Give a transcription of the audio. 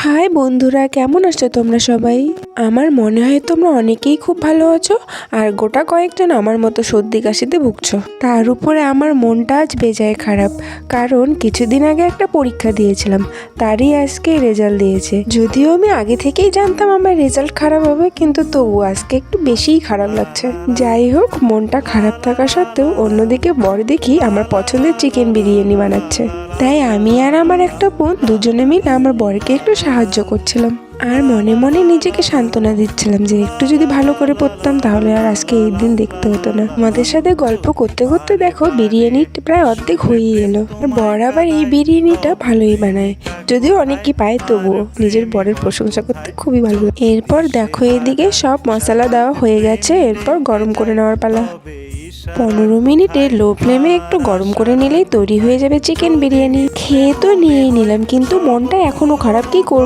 High বন্ধুরা, কেমন আছো তোমরা সবাই? আমার মনে হয় তোমরা অনেকেই খুব ভালো আছো আর গোটা কয়েকজন আমার মতো সর্দি কাশিতে ভুগছো। তার উপরে আমার মনটা আজ বেজায় খারাপ, কারণ কিছুদিন আগে একটা পরীক্ষা দিয়েছিলাম, তারই আজকে রেজাল্ট দিয়েছে। যদিও আমি আগে থেকেই জানতাম আমার রেজাল্ট খারাপ হবে, কিন্তু তবু আজকে একটু বেশিই খারাপ লাগছে। যাই হোক, মনটা খারাপ থাকা সত্ত্বেও অন্যদিকে বর দেখি আমার পছন্দের চিকেন বিরিয়ানি বানাচ্ছে। তাই আমি আর আমার একটা বোন দুজনে মিলে আমার বরকে একটু সাহায্য করছিলাম আর মনে মনে নিজেকে সান্ত্বনা দিচ্ছিলাম যে একটু যদি ভালো করে পড়তাম তাহলে আর আজকে এই দিন দেখতে হতো না। আমাদের সাথে গল্প করতে করতে দেখো বিরিয়ানি প্রায় অর্ধেক হয়ে এলো। আর বর আবার এই বিরিয়ানিটা ভালোই বানায়, যদিও অনেকই পায়, তবুও নিজের বরের প্রশংসা করতে খুবই ভালো লাগে। এরপর দেখো এদিকে সব মশলা দেওয়া হয়ে গেছে, এরপর গরম করে নেওয়ার পালা। 15 মিনিটে লো ফ্লেমে একটু গরম করে নিলেই তৈরি হয়ে যাবে চিকেন বিরিয়ানি। খেয়ে তো নিয়েই নিলাম, কিন্তু মনটা এখনো খারাপ, কি করব।